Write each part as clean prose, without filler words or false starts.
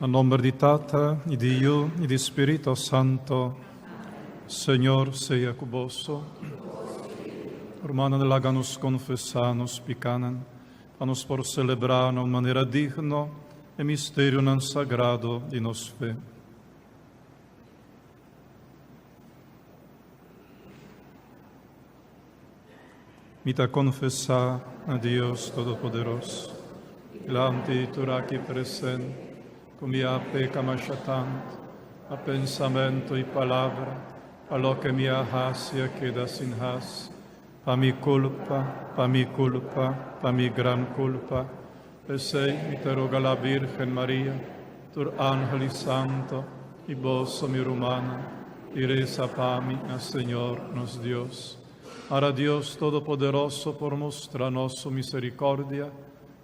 A nombre de Tata, y de Hijo, y de Espíritu Santo, Señor sea cuboso. Hermana de láganos confessanos picanan, a nos por celebrar de maneira digna o mistério non sagrado de nos fé. Mita confessar a Deus Todo-Poderoso, delante tu aqui presente, com minha peca machatante, a pensamento e palavra, a lo que minha raça queda sem raça, pa mi culpa, pa mi gran culpa, e sei, mi te roga la Virgen Maria, tur ángel santo, e vos, mi romana, e reza pa mi, a Senhor, nos Dios. Ahora Dios Todopoderoso, por mostrarnos su misericordia,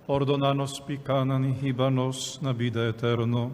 perdonarnos picanan y híbanos na vida eterna.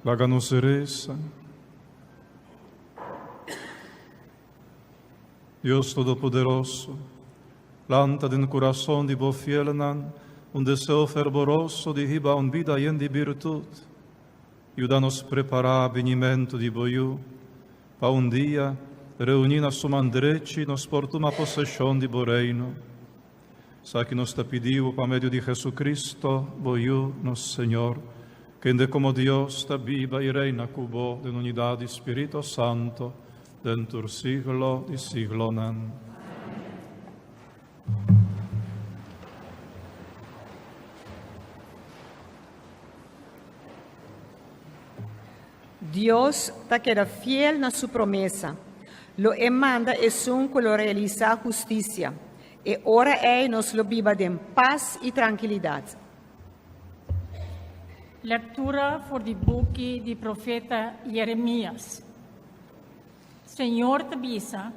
Háganos reza. Dios Todopoderoso, planta en el corazón de vos fieles un deseo fervoroso de viva una vida llena de virtud. Ayúdanos a preparar el venimiento de vos, para un día reunir a su mandreche y nos por tomar posesión de vos reino. Sa que nos te pedido por medio de Jesucristo, vos, nos Señor, que de como Dios está viva y reina cubo en unidad de Espíritu Santo, dentro del siglo y siglo. Amén. Dios ta queda fiel na su promessa. Lo emanda e sun quello realiza justicia. E ora nos lo viva de paz e tranquilidade. Lectura voor die boekje die profeta Jeremias. Senhor te avisa,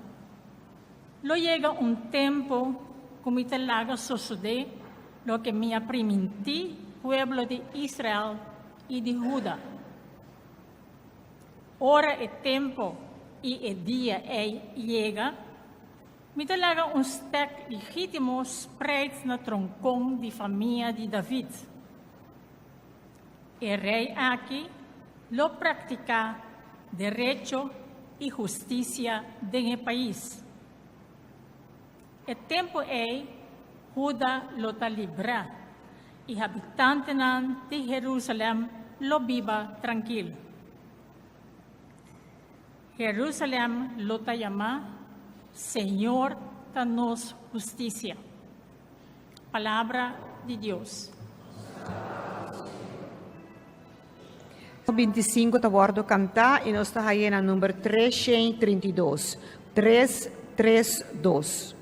lo llega un tempo como te laga suceder lo que me primití pueblo de Israel y de Judá. Ora e tempo e dia llega, me te laga un stek legítimo spreid na troncon de família de David. El rey aquí lo practica derecho y justicia en el país. El tiempo Judá lo ta libra y habitantes de Jerusalén lo viva tranquilo. Jerusalén lo ta llama Señor ta nos justicia. Palabra de Dios. 25 te worden cantar e nós está aí na número 332. 332.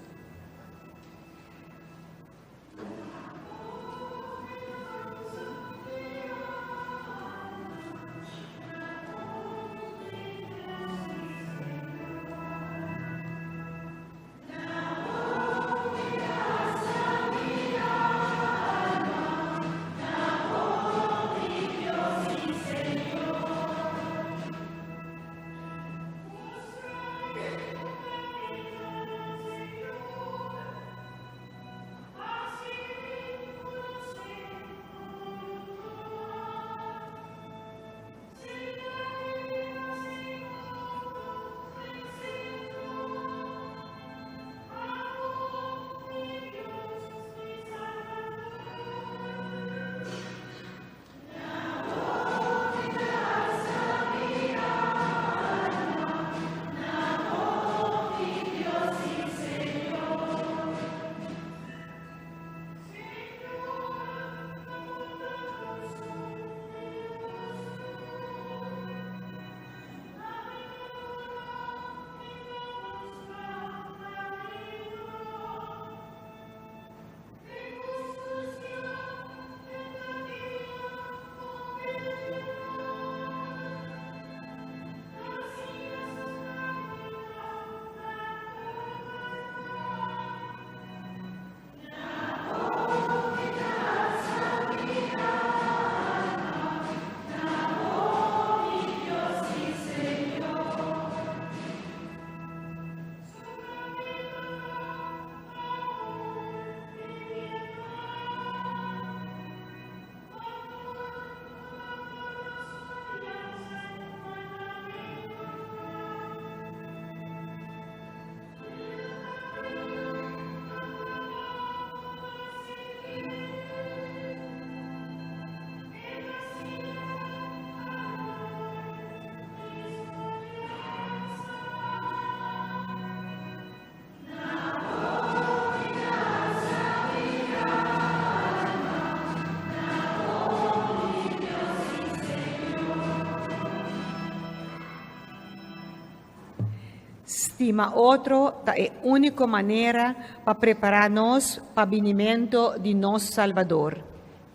Stima outro da é única maneira para preparar-nos para o vinimento de nosso Salvador.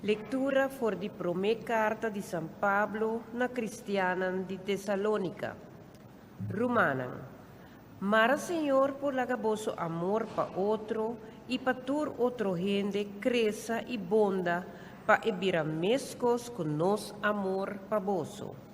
Lectura for di prime carta di San Pablo na Cristianan di Tessalónica. Romanan. Mara Senhor por lagaboso amor pa outro e pa tur outro gente cresça e bonda pa ebira mescos con nos amor pa boso.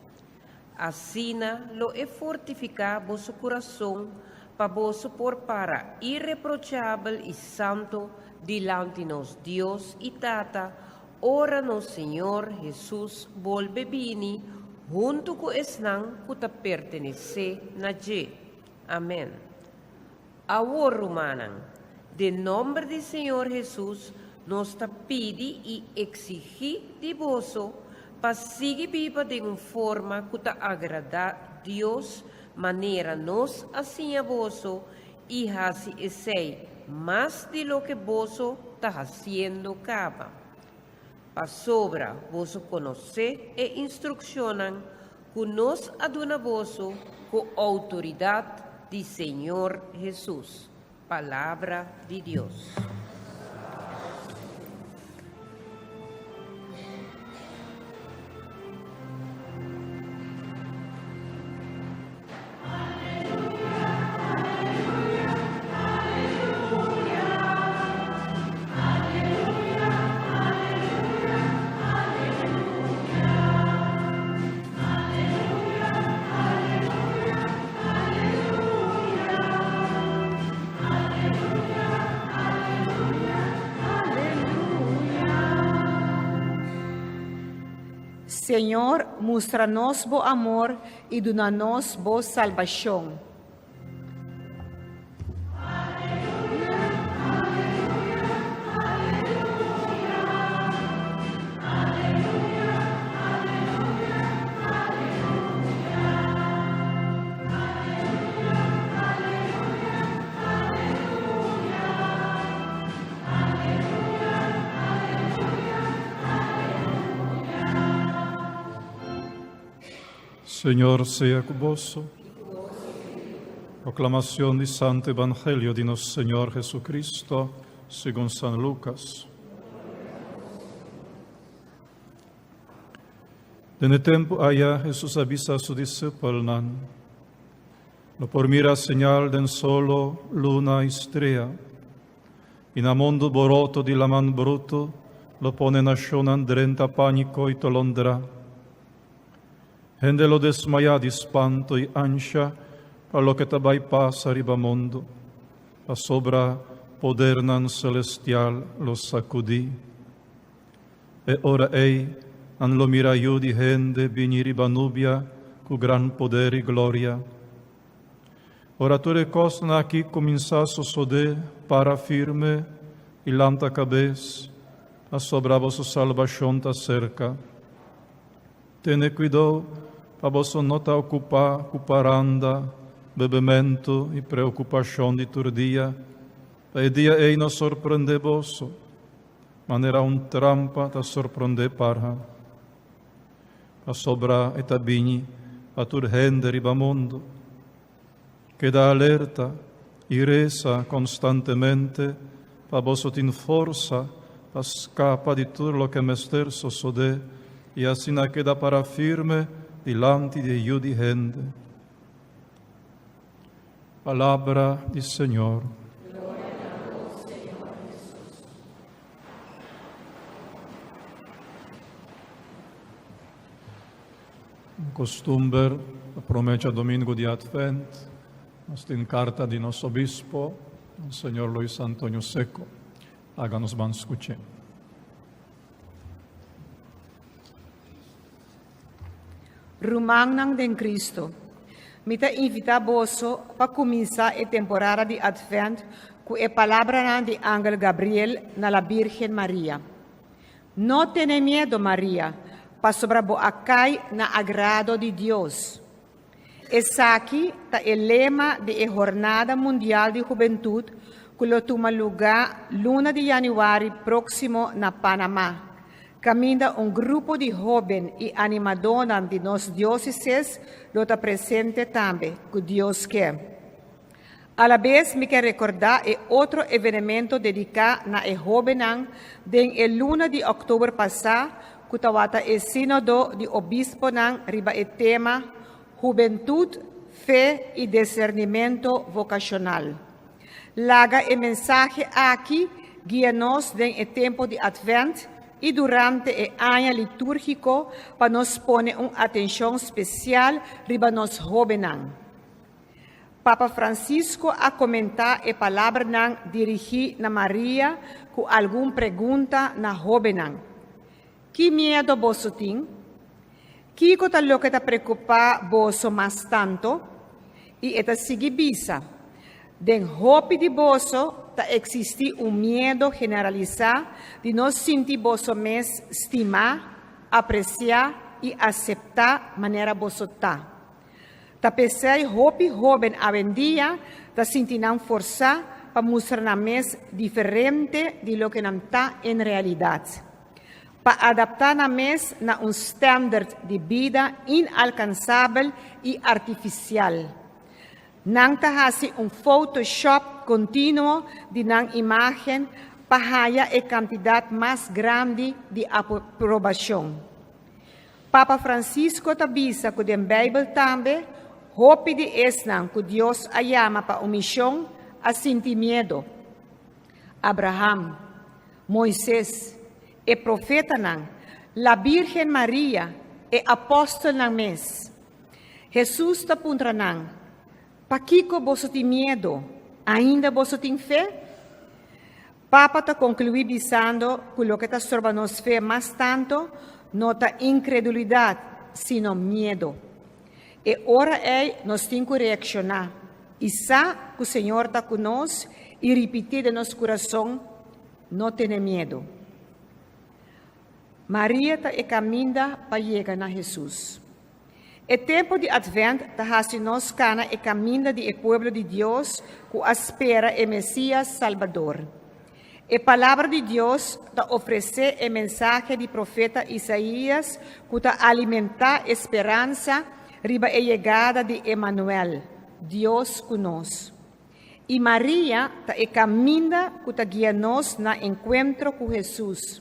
Asina lo e fortificar vosso coração pa vosso por para irreprochável e santo dilante nos Deus e Tata, ora nos Senhor Jesus volve bini, junto com esnang kuta pertenece na je. Amém. Awor Romanan, de nome de Senhor Jesus, nos ta pedi e exigi de vosso para seguir viva de uma forma que te agrada a Deus, maneira nos assim a vosso e assim sei mais de lo que vosso está fazendo caba. Para sobra vosso conhecer e instrucionam que nos aduna vosso com autoridade de Senhor Jesus. Palavra de Deus. Senhor, mostra-nos bo amor e dona-nos bo salvação. Señor sea convosco. Proclamación del Santo Evangelio de nuestro Señor Jesucristo según San Lucas. En el tiempo allá Jesús avisa a sus discípulos, lo por mira señal del solo, luna y estrella, y na mundo boroto di la man bruto, lo pone nascionan drenta panico y tolondra. Gente lo desmaya di spanto e ansia per lo che tabai passa riba mondo, a sobra podernan celestial lo sacudì. E ora ei an lo miraiu di gente vini riba nubia cu gran poder e gloria. Ora tu recosna aqui cominçasso sode para firme e lanta cabeça, a sobra vosso salvação ta cerca. Tene cuidado para você não te ocupar com paranda, bebimento e preocupação de todo dia, e dia ei não surpreende você, maneira trampa te surpreende para. A sobra e tabini, a tur gente riba mundo, que dá alerta e reza constantemente, para você ter força, para escapar de tudo lo que mester sucede, e assim a queda para firme, dilante de Dio di gente. Palabra del Señor. Costumbre, la promesa domingo di Advent, esta en carta de nuestro obispo, el señor Luis Antonio Seco. Háganos van escuchar. Rumang den Cristo. Mita invita boso para começar a temporada de Advent com a palavra de Ángel Gabriel na la Virgen Maria. Não tenha medo, Maria, para sobrabo acai na agrado de Deus. Essa aqui está o lema da Jornada Mundial de Juventude que lo toma lugar luna de januário próximo na Panamá. Caminha grupo de jovens e animadores de nos dioceses, lo está presente também, que Deus quer. A la vez, me quiero recordar otro evento dedicado a los jóvenes el 1 de octubre pasado, que tawata el sínodo de obispo riba el tema Juventud, Fe y Discernimiento Vocacional. Laga el mensaje aquí, guía-nos en el tiempo de Advent y durante el año litúrgico para nos poner una atención especial riba los jóvenes. Papa Francisco ha comentado la palabra dirigida a María con alguna pregunta na jóvenes. ¿Qué miedo vos tiene? ¿Qué es lo que te preocupa vos más tanto? Y esta sigue bisa. Den hopi de vos existe un miedo generalizado de no sentir vos mes estimar, apreciar y aceptar manera vos está. Ta pesai hopi joven avendia ta sintinan forza para mostrar mes diferente de lo que nam ta en realidad. Para adaptar a mes a un estándar de vida inalcanzable y artificial. Nang ta hasi un Photoshop continuo de nang imagen para haya a cantidad más grande de aprobación. Papa Francisco tabisa que den Bible tambe hopi de esnan que Dios llama para una misión a sentir miedo. Abraham, Moisés, el profeta la Virgen María, el apóstol mes. Jesús ta puntra pa kiko vos tem miedo, ainda vos tem fé? Papa ta concluí dizendo que lo que ta sorba nos fe más tanto no ta incredulidad, sino miedo. E ora nos tem que reaccionar. E sa que o Senhor ta conosco e repetir de nosso coração, não tenha medo. Maria ta caminha para chegar a Jesus. O tempo de Advent está nos cana e caminho de pueblo de Deus que espera o Messias Salvador. A palavra de Deus te oferece o mensagem do profeta Isaías que te alimenta esperança riba a chegada de Emmanuel, Deus conosco. E Maria te caminha que te guia-nos na encontro com Jesus.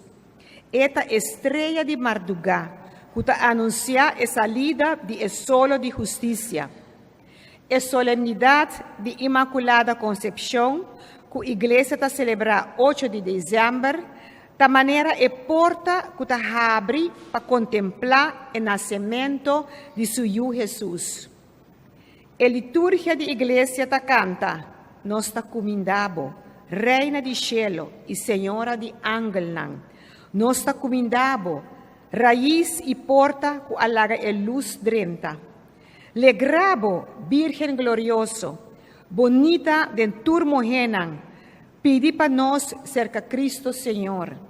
Esta estrela de madrugada que anuncia a salida de solo de justiça. A solenidade de Imaculada Concepção, que a igreja está celebra 8 de dezembro, da maneira é porta que está abre para contemplar o nascimento de seu Hijo Jesus. A liturgia da igreja está canta, nós está comendabo, Reina de Cielo e Senhora de Angelnan. Nós está comendabo, Raiz e porta que alaga a luz drenta. Le grabo, Virgen glorioso, bonita de turmogenan, pedi para nós cerca Cristo Senhor.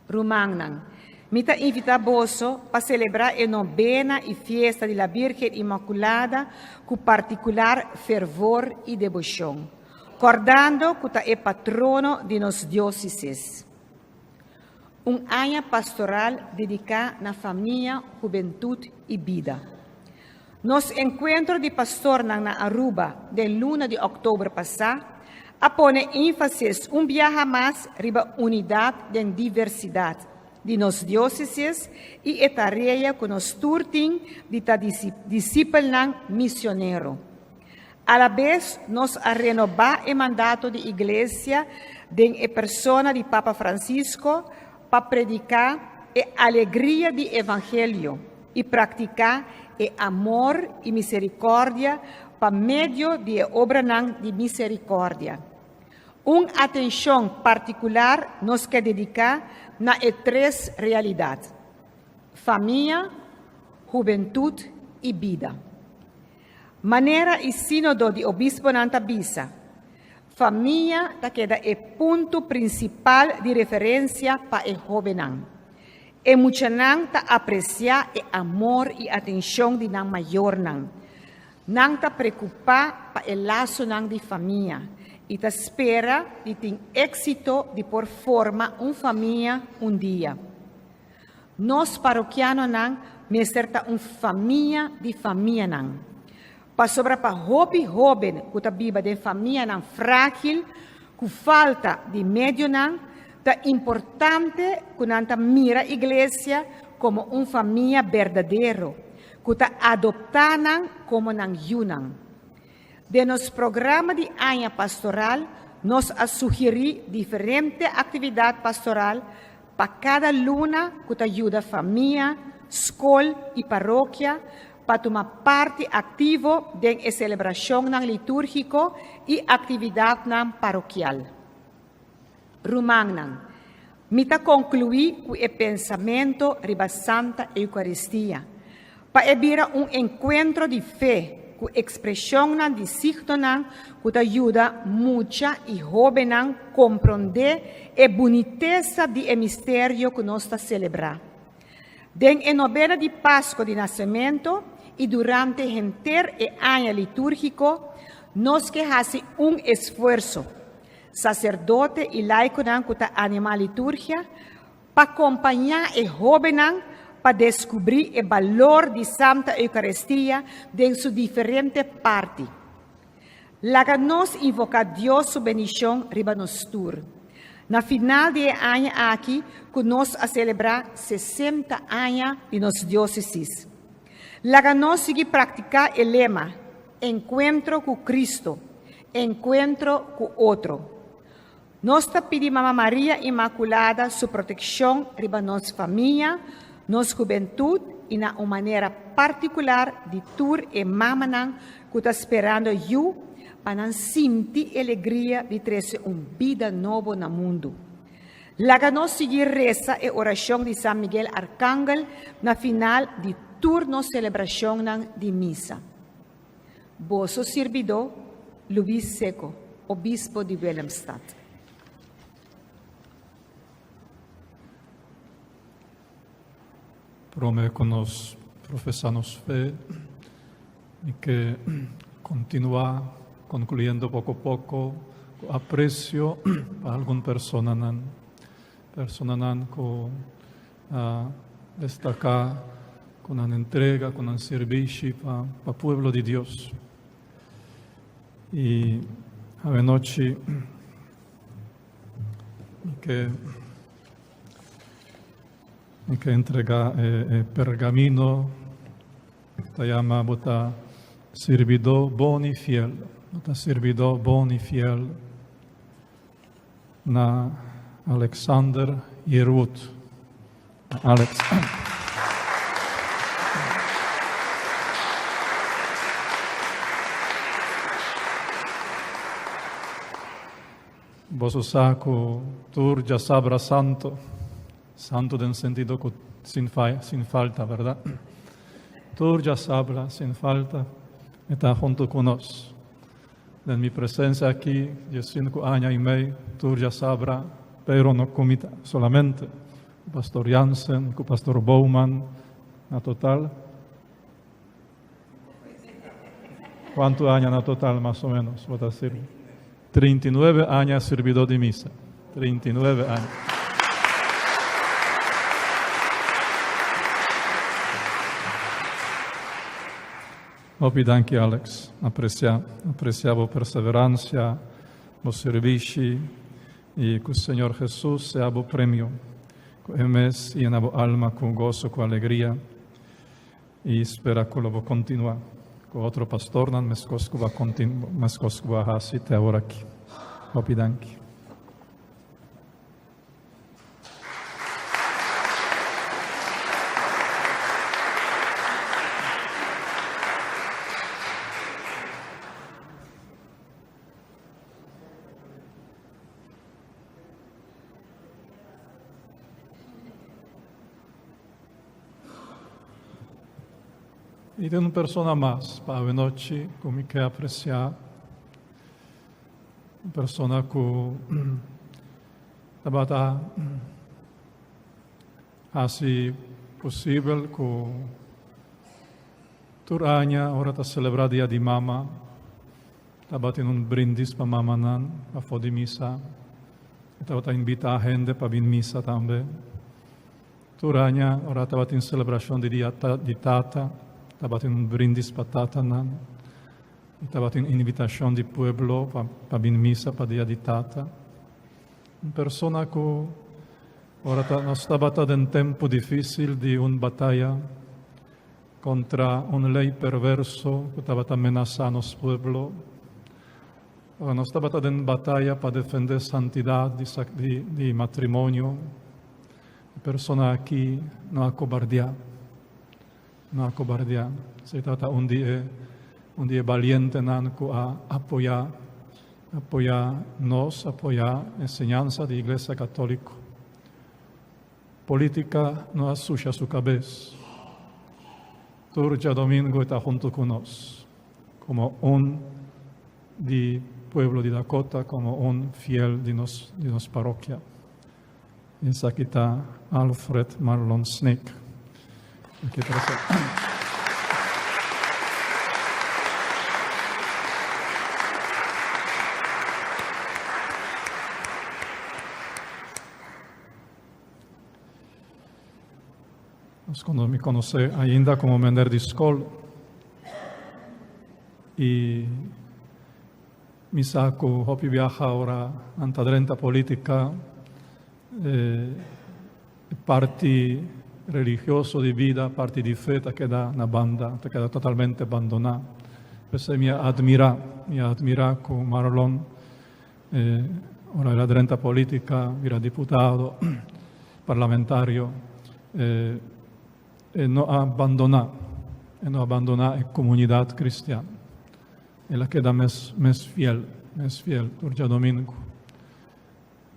Rumangnan, mita invita boso para celebrar a novena e fiesta de la Virgen Imaculada com particular fervor e devoção, acordando que é patrono de nos dióceses. Un año pastoral dedicado a família, juventude e vida. Nos encontros de pastor na Aruba, del 1 de octubre passado, pone énfasis viaje mais riba unidade de diversidade de nos dióceses e a tarefa que nos turtin de discípulo missionário. A la vez, nos renovar o mandato de igreja de persona de Papa Francisco para predicar a alegria do Evangelho e praticar o amor e misericórdia por meio de obra de misericórdia. Uma atenção particular nos quer dedicar na três realidades: família, juventude e vida. Maneira e sínodo de obispo Nantabisa. Família queda é ponto principal de referência para o jovem. E muita gente aprecia o amor e atenção de nang maior nang. Nang ta preocupa para o laço nang de família e ta espera de ter êxito de por forma família dia. Nós paroquianos nang meserta família de família nang. Pa sobra pa hopi joven kuta biba de família nan frágil, ku falta de medio nan, ta importante kunanta mira iglesia como família verdadeiro, kuta adoptanan como nan yunan. De nos programa de año pastoral, nos a sugerir diferente actividad pastoral para cada luna que ayuda familia, escola y parroquia para tomar parte activo de la celebración litúrgica y actividad parroquial. Rumangnan, mita concluir con el pensamiento riba Santa Eucaristía, para evir un encuentro de fe, con expresión de signo que ayuda mucha y joven a comprender la boniteza del misterio que nos celebra. En la novena de Pascua de Nacimiento y durante el entero año litúrgico, nos que hace un esfuerzo, sacerdote y laico que anima la liturgia, para acompañar el joven para descubrir el valor de Santa Eucaristía en su diferente parte. Laga nos invoca Dios su bendición riba nos tur. Na final de año aquí, que nos a celebrar 60 años de nos diócesis. Laga nos sigue practicar el lema, encuentro con Cristo, encuentro con otro. Nos pedimos a Mamá María Inmaculada su protección riba nos familia, nos juventud y na una manera particular de tur e mamanan que está esperando yo para sentir alegría de traer vida nueva en el mundo. Laga nos seguir reza e oración de San Miguel Arcángel na final de turno celebración de misa. Vosso servidor, Luis Seco, obispo de Willemstad. Prome que nos profesamos fe y que continúa concluyendo poco a poco aprecio a alguna persona que destaca con una entrega, con un servicio para el pueblo de Dios. Y a noche que entrega el pergamino que llama bota servidor bon y fiel, bota servidor bon y fiel na Alexander y Ruth. Alex. Vos saco tur ya sabra santo en sentido sin falta, ¿verdad? Tú ya sabes, sin falta, está junto con nosotros. En mi presencia aquí, 5 años y medio, tú ya sabes, pero no comita solamente. El pastor Jansen, el pastor Bowman, na total. ¿Cuántos años na total, más o menos? Voy a decir. 39 años servidor de misa. 39 años. Opidanki Alex, apreciavo perseverancia, los servici y que el Señor Jesús sea bo premio, que emes y en abo alma con gozo, con alegría y espera que lo va a continuar. Con otro pastor nan meskosku va continuar, meskosku va hasite ahora aquí. Opidanki. Y de una persona más, para la noche, como que apreciar, una persona que trabaja así posible, que tu año ahora está celebrado día de mamá, trabaja en un brindis para mamá, para fo de misa, trabaja invitar a gente para venir misa también. Tu año ahora trabaja en celebración de día de tata, estaba en un brindis para tata, Estaba en invitación del pueblo para bin misa para dia ditata. Una persona que ora no estaba en tempo difícil de una batalla contra un ley perverso que estaba amenazando el pueblo. Ora no estaba en batalla para defender santidad de matrimonio. La persona aquí no acobardia. No acobardia. Se trata un día valiente nanco a apoyar la enseñanza de la Iglesia Católica. Política no asusta su cabeza. Turja Domingo está junto con nosotros, como un del pueblo de Dakota, como un fiel de nuestra parroquia. Y aquí está Alfred Marlon Snake. Aquí Quando mi conosce ainda como menor de escola e mi saco hopi viaja ora antadrenta politica parti religioso di vita, parti di fede che da una banda, che da totalmente abbandonata. Perché mi ammira con Marlon ora era adrenta politica, era diputato, parlamentario e no abbandona la comunità cristiana. E la queda mes fiel, Turja Domingo.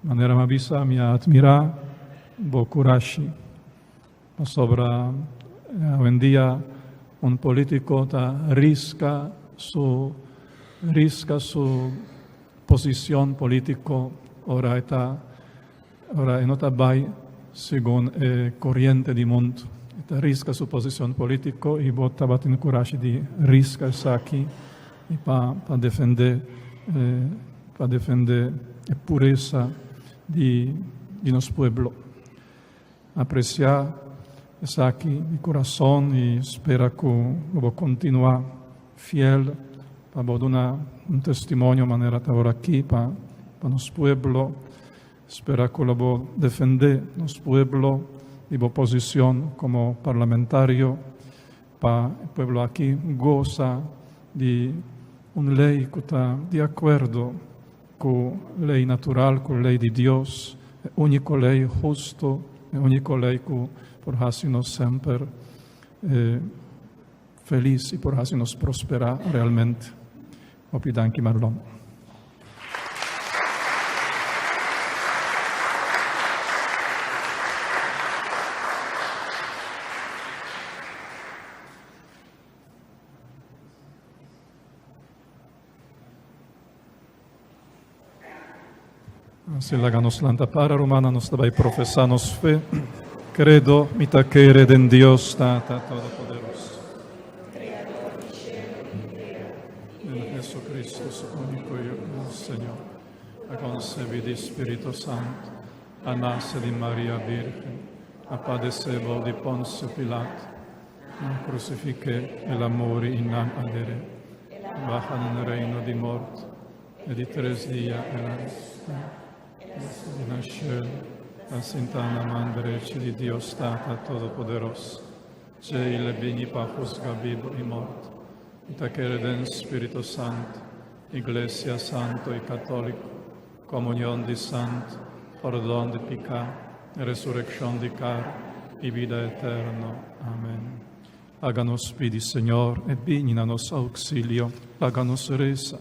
Manera mavisa mi admira, bo curashi. Sobra hoy en día un político risca su posición político, ora en otra vai según corriente di mundo. Risca su posición político y vota batin coraje de risca aquí y para defender pureza de nuestro pueblo. Apreciar aquí de corazón y espera que voy a continuar fiel para dar un testimonio de manera ahora aquí para nuestro pueblo. Espera que lo voy a defender nuestro pueblo y posición como parlamentario para el pueblo aquí goza de una ley que está de acuerdo con la ley natural, con la ley de Dios, la única ley justo, la única ley que por hacernos siempre feliz y por hacernos prosperar realmente. Opidanki Marlon. Se laganos lanta para romana nos dabai profesanos fe, credo mita cred en Dios Tata Todopoderoso. En Jesucristo, su único Señor, a concebido de Espíritu Santo, a nace de María Virgen, a padecebo de Poncio Pilato, a crucifique el amor y nam adere, baja en el reino de morte, e di 3 días en la di nascere la Santana Madre di Dio Stata Todopoderoso, c'è il beni pacus gabibo e morto, e tacere den Spirito Santo, Iglesia Santo e Cattolico, comunión di Santo, perdón de pecado, resurrección de carne y vida eterna. Amén. Háganos pidi, Señor, e vigni a nos auxilio, háganos reza.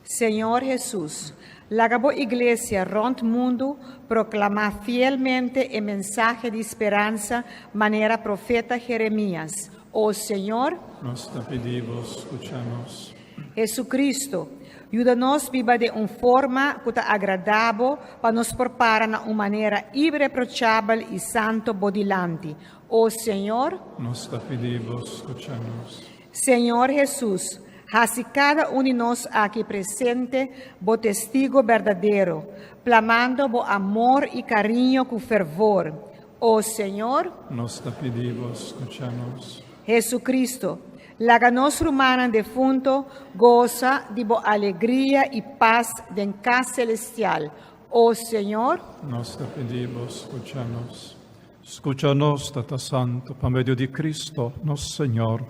Señor Jesús, la Gabo Iglesia rond mundo proclama fielmente el mensaje de esperanza manera profeta Jeremías. Oh Señor, nos te pedimos, escuchamos. Jesucristo, ayúdanos viva de una forma que te agradable para nos preparar de una manera irreprochable y santo bodilante. Oh Señor, nos te pedimos, escuchamos. Señor Jesús, así cada uno de nosotros aquí presente, bo testigo verdadero, clamando bo amor y cariño con fervor. Oh Señor, nos te pedimos, escuchamos. Jesucristo, Láganos rumanan defunto, goza de alegría y paz en casa celestial. Oh Señor, Nos te pedimos, escúchanos. Escúchanos, Tata Santo, por medio de Cristo, nuestro Señor,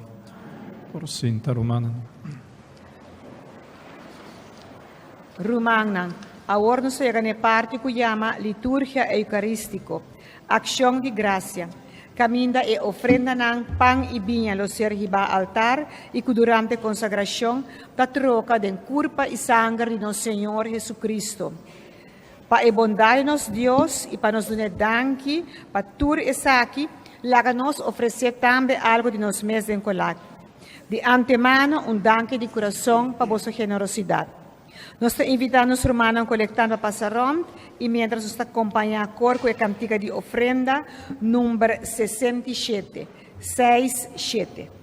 por Sinta Rumana. Rumanan, ahora nos llega en parte que llama liturgia eucarístico, acción de gracia. Caminda e ofrenda nan pan y viña lo serviba altar y que durante consagración da troca den curpa y sangre de nuestro Señor Jesucristo. Pa e bondade-nos Dios y pa nos donar danki, pa tur e saki, láganos ofrecer también algo de nos mes de colac. De antemano, un danke de corazón pa vossa generosidad. Nos está invitando a hermanos colectando pasarom y mientras nos está acompañando con la cantiga de ofrenda número 67. 67.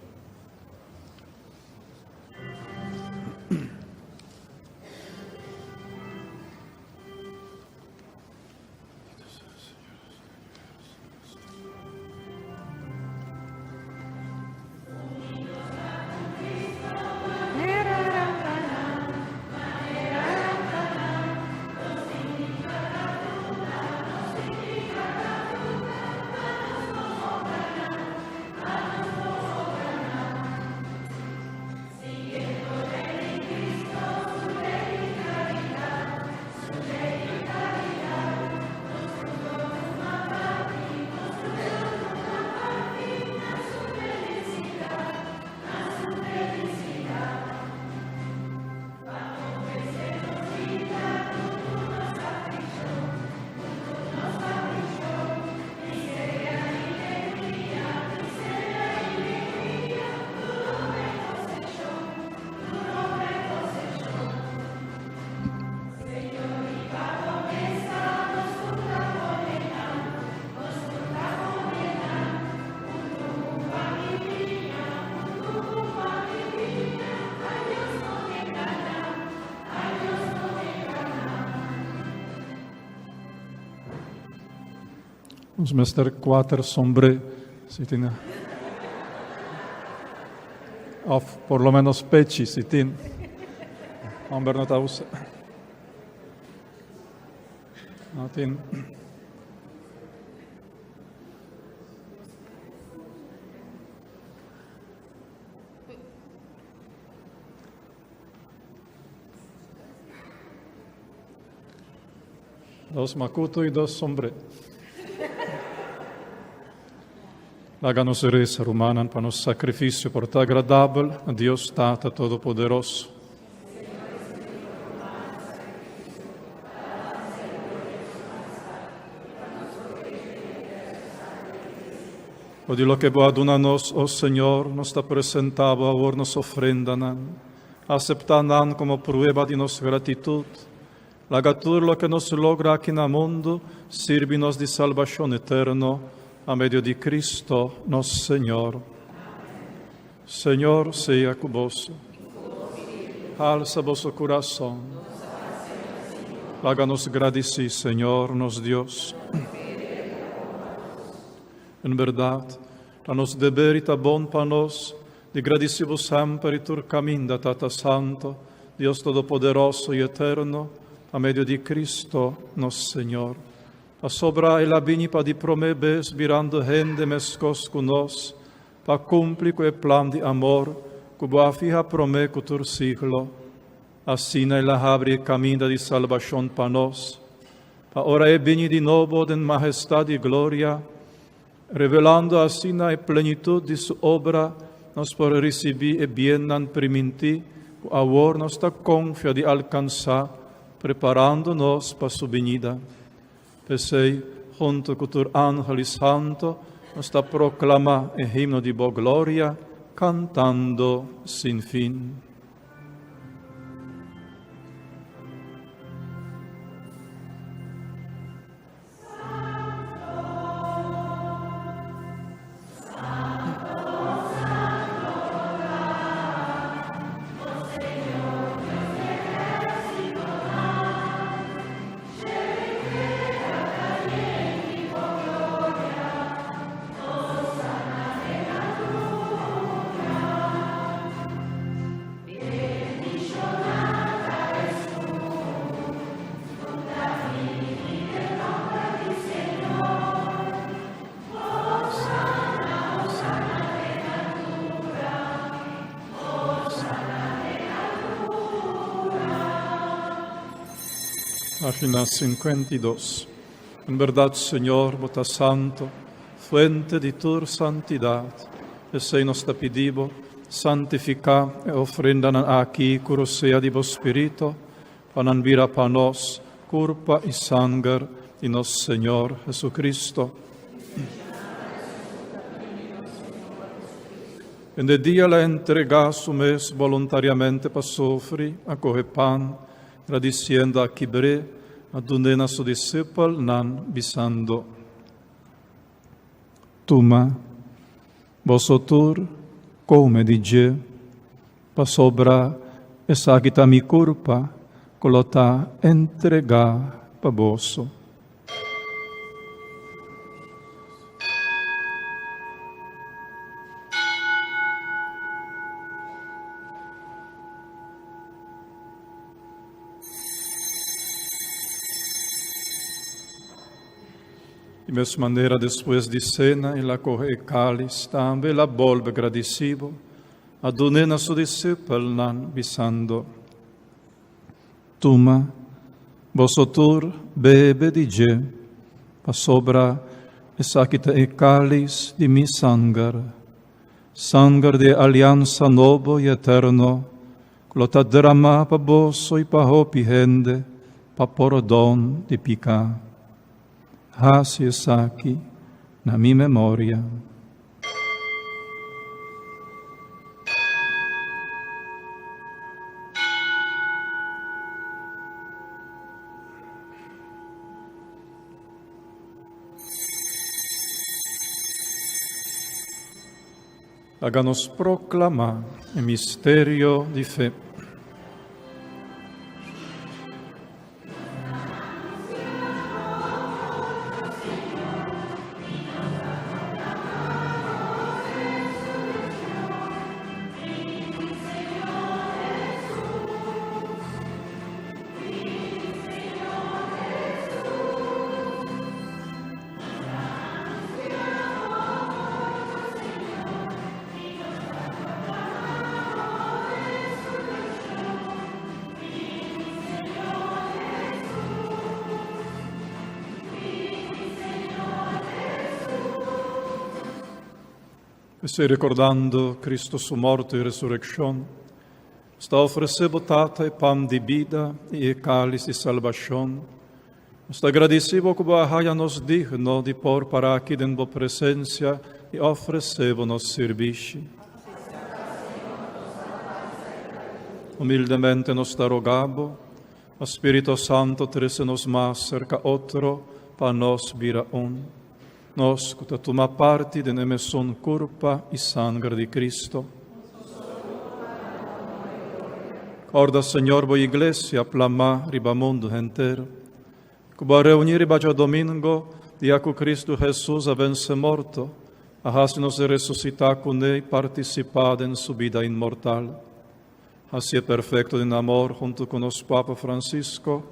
Ons Mr. 4 sombre, si tiene. Of por lo menos pechi, si tiene. Amber no tausa. No tiene. Dos macuto y dos sombre. Láganos resa rumanan para nos sacrificio por te agradable a Dios Tata Todopoderoso. O de lo que vos adunanos, oh Señor, nos está presentado ahora nos ofrendan, aceptanan como prueba de nos gratitud. Lagatur lo que nos logra aquí en el mundo, sirvinos de salvación eterno, a medio de Cristo, nuestro Señor. Señor, sea con vos. Alza vuestro corazón. Háganos agradecidos, Señor, nos Dios. En verdad, a nos deber y bon para nos, de agradecimos siempre y tu camino, Tata Santo, Dios Todopoderoso y Eterno, a medio de Cristo, nuestro Señor. A sobra e la bini pa di promebes virando gente mescos con nos, pa cumplir con el plan de amor, que boa fija prome cutur siglo, asina la abre el camino de salvación pa nos, pa ora e bini di nuevo en majestad y gloria, revelando asina e plenitud de su obra, nos por recibir e bienan priminti, que ahora nos está confia de alcanzar, preparándonos pa su venida. Pesei, junto con tu ángel santo, nos está proclama el himno de boa gloria, cantando sin fin. Página 52. En verdad, Señor, vota santo, fuente de tu santidad, e sei nos te pedivo, santifica e ofrendan aqui curosea di vos spirito, pananvira pa nos, curpa y sangre de nos Señor Jesucristo. En de día la entrega sumes voluntariamente pa sofri, acoge pan, radiciendo a kibre, adunena su discipol nan bisando. Tuma, vosotur, come dice, pa sobra e sagita mi curpa, colota entrega pa vosso. De mesma maneira, depois de cena, ele acoge o cálice, também la volve agradecido, adunena su discípulo nan bisando. Tuma, vosotur bebe dice, pa sobra e sacita e cálice de mi sangue, sangue de aliança novo e eterno, clota derrama pa vosso e pa hopi hende, pa perdão de pecado. Hasi e saki na mi memoria. Háganos proclamar el misterio de fe. Estoy recordando Cristo su muerte y resurrección. Está ofreciendo tata y pan de vida y cáliz de salvación. Está agradecido que haya nos digno de por para aquí en tu presencia y ofrecemos servicio. Humildemente nos está rogando, Espíritu Santo, trece-nos más cerca otro, para nos vir aún. Nos, que toma parte de nemesón curpa y sangre de Cristo. Corda, Señor, voy iglesia, plama, riba mundo entero. Que va a reunir bajo domingo, día que Cristo Jesús vence morto, hace-nos resucitar con él, participar en su vida inmortal. Así perfecto en amor, junto con los Papa Francisco,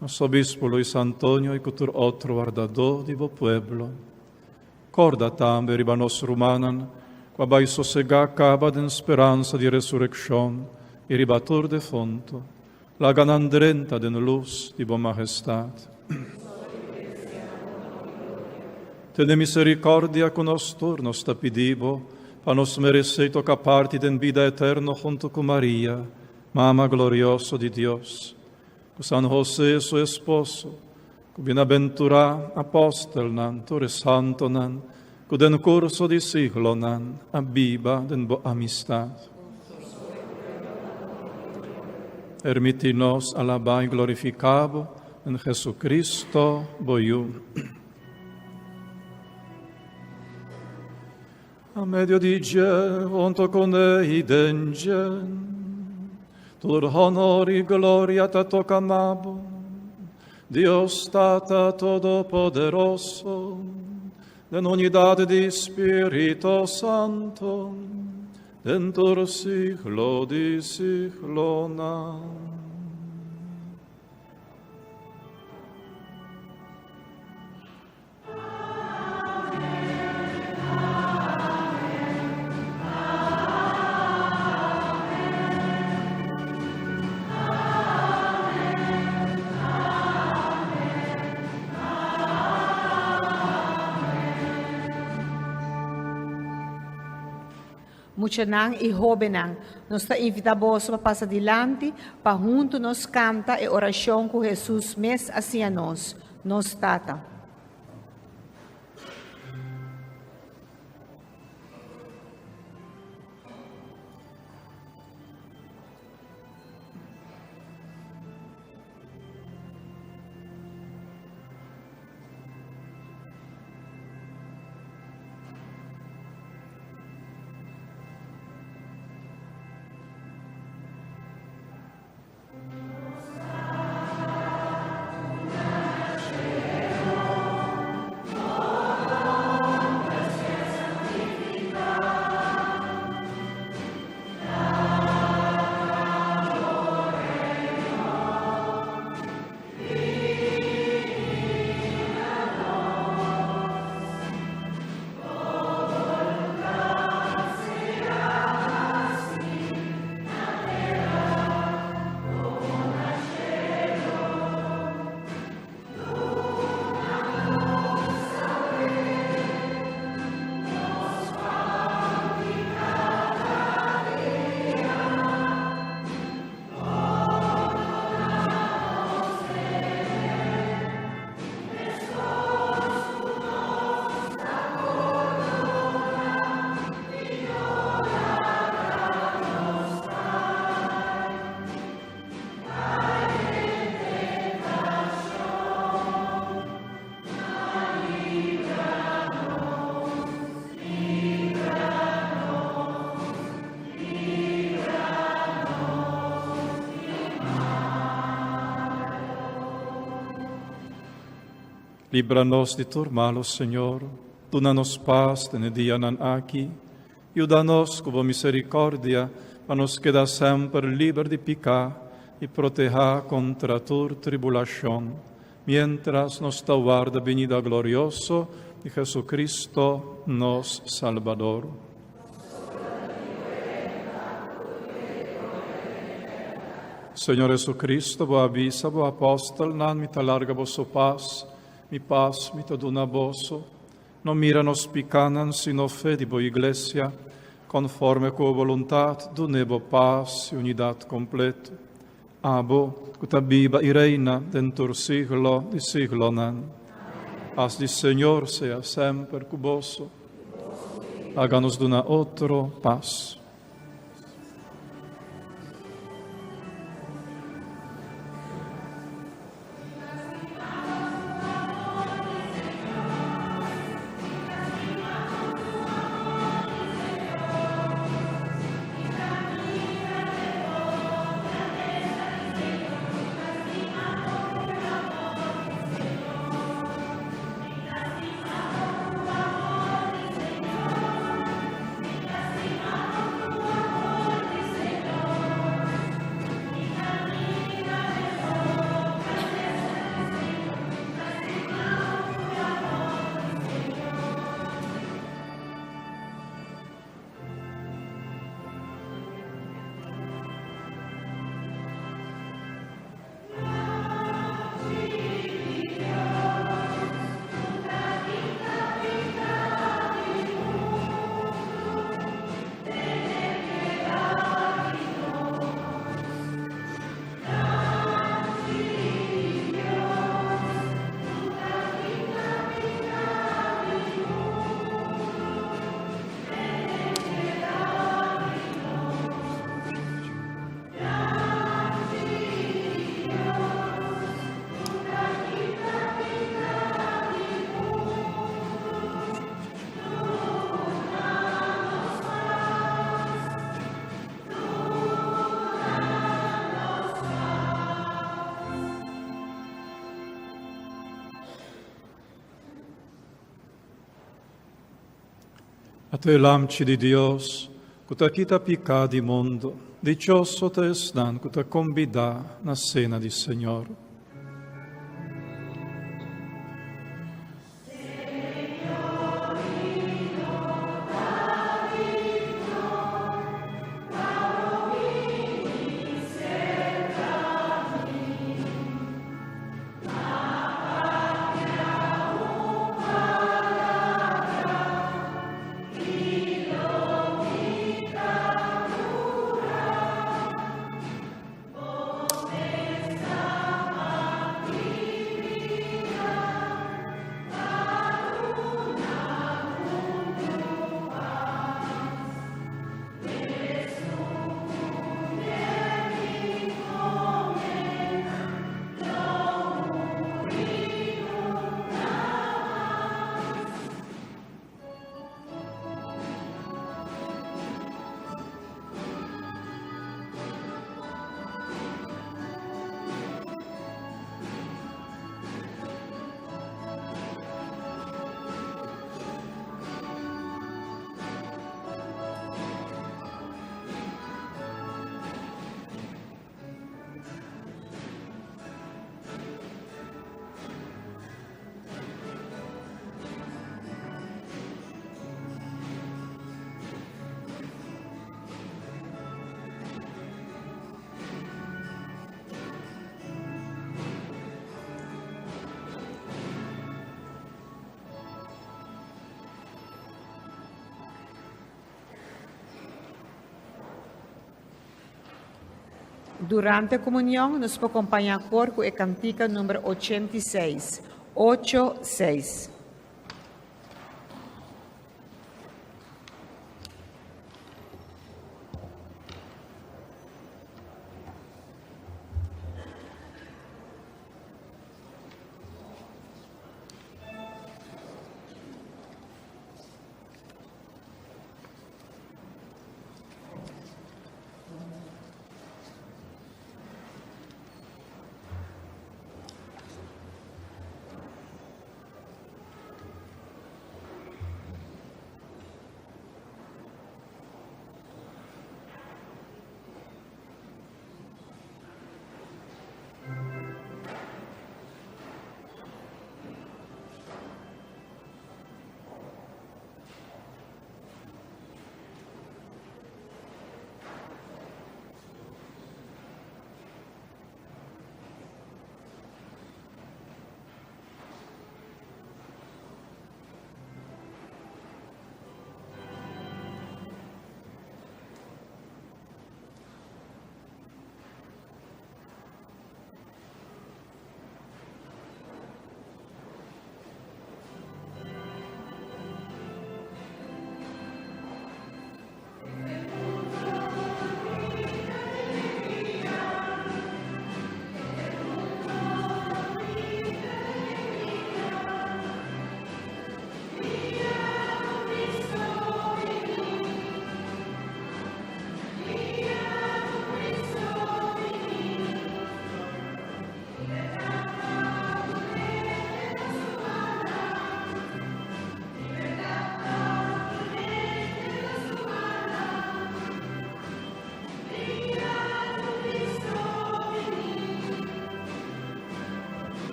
nos obispo Luis Antonio y cultur otro guardador de vo pueblo. Corda tambe riba nos rumanan, qua bai sosega acaba de esperanza de resurrección y ribatur de fonto, la ganandrenta de luz de vo majestad. Tene misericordia con nos turnos te pedivo, pa nos merecer toca parte den vida eterno junto con María, Mama glorioso de Dios. Con San José, su esposo, con bienaventurá apóstol nan, tore santo nan, con den curso di siglo nan, abiba den bo amistad. Permitinos alabar y glorificabo en Jesucristo, boiú. A medio di junto con ei dengen, tur honor y gloria te tocamabo, Dios Tata Todopoderoso, en unidad de Espíritu Santo, dentro siglo di siglona. Muchanang e Jobenang, nós está invitamos para passar adiante, para junto nos canta e oração com Jesus mes assim a nós tata. Líbranos de todo mal, Señor, dona-nos paz neste dia aqui, e dá-nos com misericórdia, para nos quedar sempre livres de pecar e proteger contra toda tribulação, mientras nos aguarda a venida gloriosa de Jesucristo, nosso Salvador. Senhor Jesucristo, vos avisa, vos apóstol, nan mi larga vosso paz, mi paz mi te dona vosso, non miranos picanan sino fe di vo iglesia, conforme co voluntat dunevo paz e unidad completo. Abo, cuta viva y reina dentur siglo di siglo nan. Paz di Señor sea sempre cu vosso. Háganos duna otro paz. A te lamci di Dios, cuta quita pica di mondo, dichoso te estan, cuta convida na cena di Señor. Durante a comunhão, nos acompanha cor com a cantiga número 86. 86.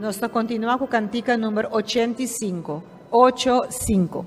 Nós continuamos com a cantiga número 85. 85.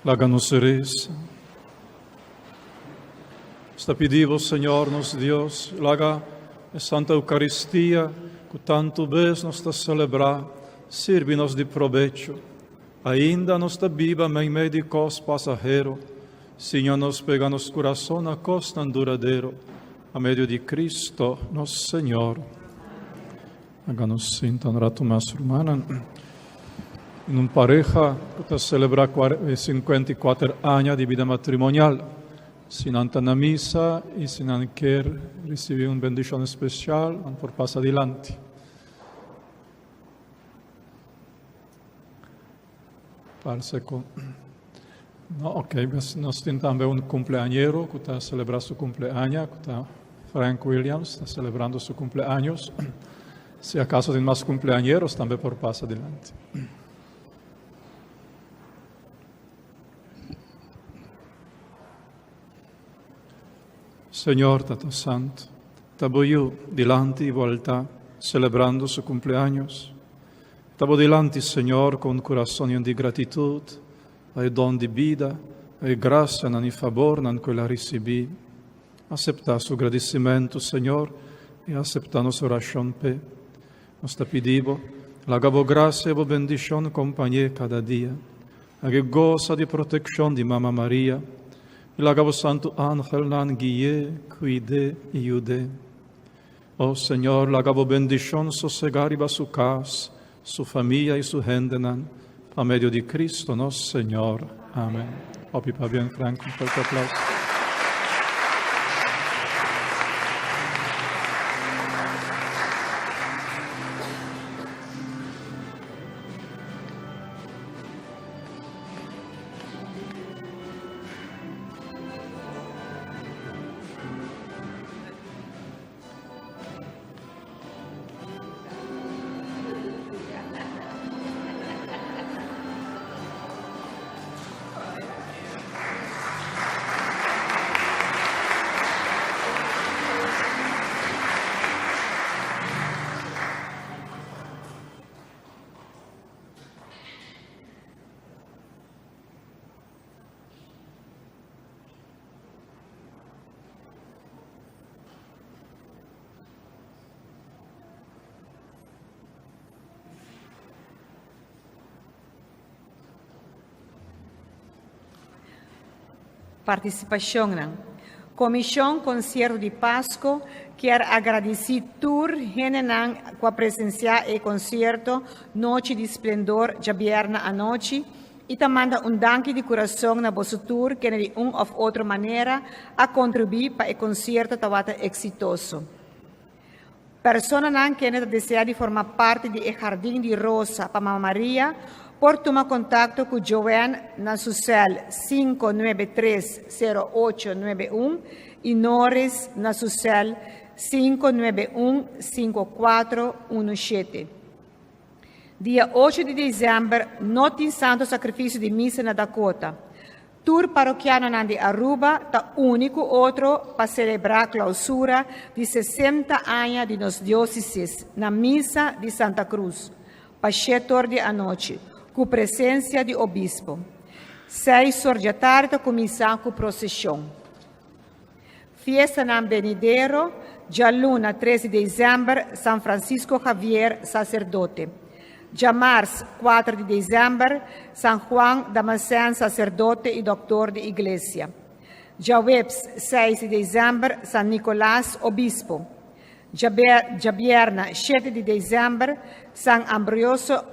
Láganos reza. Sta pedimos, Senhor, nosso Deus, laga a Santa Eucaristia, que tanto vez nos está celebrar, sirve-nos de provecho. Ainda nos está viva em meio de cos passageiro, Senhor, nos pega nos coração a cos tan duradeiro, a meio de Cristo, nosso Senhor. Háganos sinta un rato más, hermana. In una pareja que celebra 54 anni di vita matrimonial, sin anta na misa e sin anche ricevere una benedizione speciale, por passa adelante. Parece con... No, ok, nos tiene también un cumpleañero que está celebrando su cumpleaños, que está Frank Williams, está celebrando su cumpleaños. Se acaso tem mais cumpleañeros, também por passo adelante. Senhor, Tata Santo, estavo io delante di volta celebrando su cumpleaños. Estavo delante, Senhor, con un coração di gratitude, ai don di vida, ai graça, nani favor, nan que la recebi. Accepta su agradecimento, Senhor, e accepta nossa oração pe. Nos te pedivo, lagavo graça e bendição companhia cada dia, a que goza de proteção de Mamma Maria, e lagavo santo ángel nan guie, cuide e iude. Oh Senhor, lagavo bendição sossegar iba su casa, su família e su gente nan, a meio de Cristo nosso Senhor. Amém. Opi pa bien, Franco, un forte aplauso. Participação. Comissão Concerto de Páscoa quer agradecer tur genenan com a presença e concerto Noite de Esplendor de viernes à noite e te manda dank de coração na vosso tour que de ou outra maneira a contribuir para o concerto tawata exitoso. Persona nan que deseja de formar parte do Jardim de Rosa para Mamma Maria, por tomar contato com Joanne na su cel 593-0891 e Norris na su cel 591-5417. Dia 8 de dezembro, não tem santo sacrifício de missa na Dakota. Tour paroquiano de Aruba está único outro para celebrar a clausura de 60 anos de nos dióceses na missa de Santa Cruz, para 7 horas da noite, com presença de obispo. 6 horas da tarde começar com procissão. Fiesta na Benidero, já luna 13 de dezembro, São Francisco Javier, sacerdote. Já março 4 de dezembro, São Juan Damasceno, sacerdote e doutor de igreja. Já webs 6 de dezembro, São Nicolás, obispo. Já viernes 7 de dezembro, São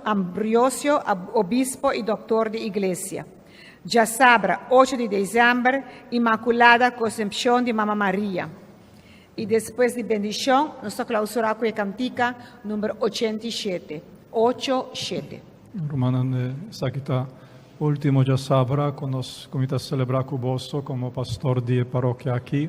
Ambrosio, obispo e doutor de igreja. Já sábado 8 de dezembro, Imaculada Concepção de Mamma Maria. E depois de bendição, nós clausuramos com a cantica número 87. 8-7. Romana, sta kita último já sábado, quando nós começamos a celebrar com você como pastor de paróquia aqui.